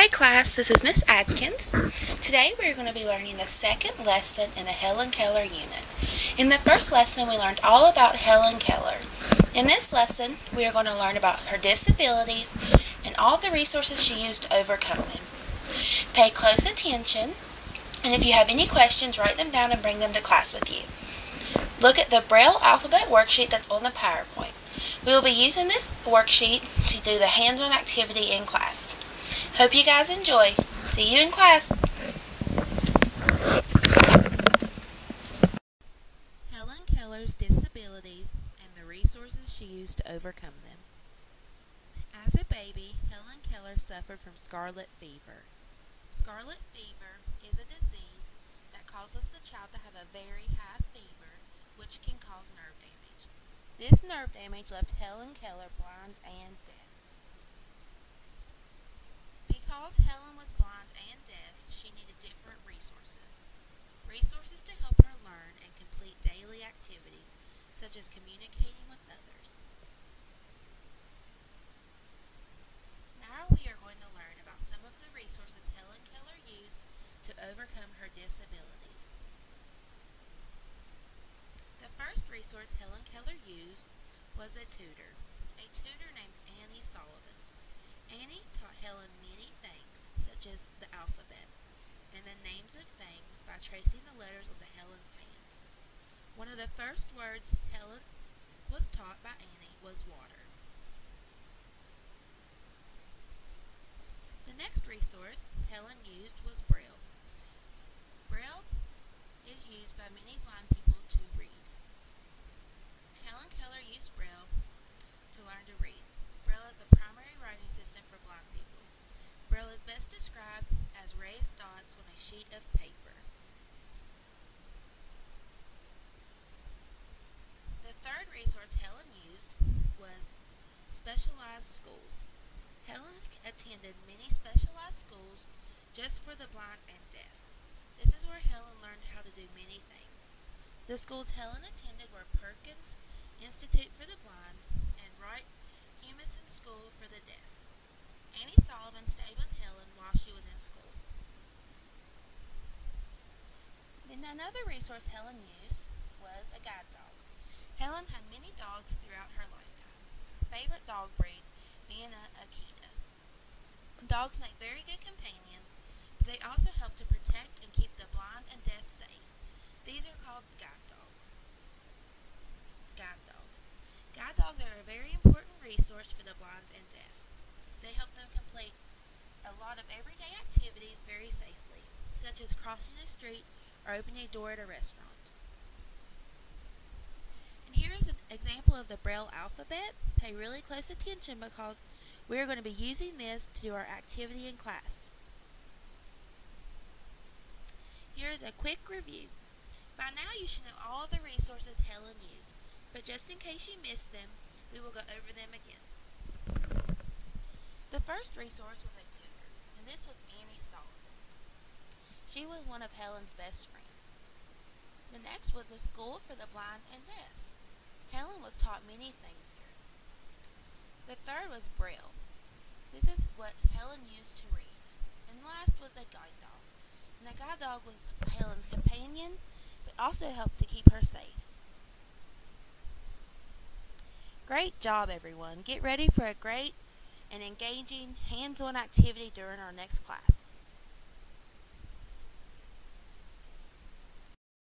Hi class, this is Miss Adkins. Today we are going to be learning the second lesson in the Helen Keller unit. In the first lesson we learned all about Helen Keller. In this lesson we are going to learn about her disabilities and all the resources she used to overcome them. Pay close attention, and if you have any questions, write them down and bring them to class with you. Look at the Braille alphabet worksheet that's on the PowerPoint. We will be using this worksheet to do the hands-on activity in class. Hope you guys enjoy. See you in class. Helen Keller's disabilities and the resources she used to overcome them. As a baby, Helen Keller suffered from scarlet fever. Scarlet fever is a disease that causes the child to have a very high fever, which can cause nerve damage. This nerve damage left Helen Keller blind and deaf. Because Helen was blind and deaf, she needed different resources. Resources to help her learn and complete daily activities, such as communicating with others. Now we are going to learn about some of the resources Helen Keller used to overcome her disabilities. The first resource Helen Keller used was a tutor named Annie Sullivan. Annie taught Helen many things, such as the alphabet and the names of things by tracing the letters onto Helen's hand. One of the first words Helen was taught by Annie was water. The next resource Helen used was Braille. Braille is used by many blind people to read. Helen Keller used Braille to learn to read. Braille is the primary writing system for blind people. Braille is best described as raised dots on a sheet of paper. The third resource Helen used was specialized schools. Helen attended many specialized schools just for the blind and deaf. This is where Helen learned how to do many things. The schools Helen attended were Perkins Institute for the Blind and Wright Humason School for the Deaf. Annie Sullivan stayed with Helen while she was in school. Then another resource Helen used was a guide dog. Helen had many dogs throughout her lifetime. Her favorite dog breed being an Akita. Dogs make very good companions, but they also help to protect and keep the blind and deaf safe. These are called guide dogs. Guide dogs. Guide dogs are a very important resource for the blind and deaf. They help them complete a lot of everyday activities very safely, such as crossing a street or opening a door at a restaurant. And here is an example of the Braille alphabet. Pay really close attention because we are going to be using this to do our activity in class. Here is a quick review. By now you should know all the resources Helen used, but just in case you missed them, we will go over them again. The first resource was a tutor, and this was Annie Sullivan. She was one of Helen's best friends. The next was a school for the blind and deaf. Helen was taught many things here. The third was Braille. This is what Helen used to read. And last was a guide dog. And the guide dog was Helen's companion, but also helped to keep her safe. Great job, everyone. Get ready for a great and engaging hands-on activity during our next class.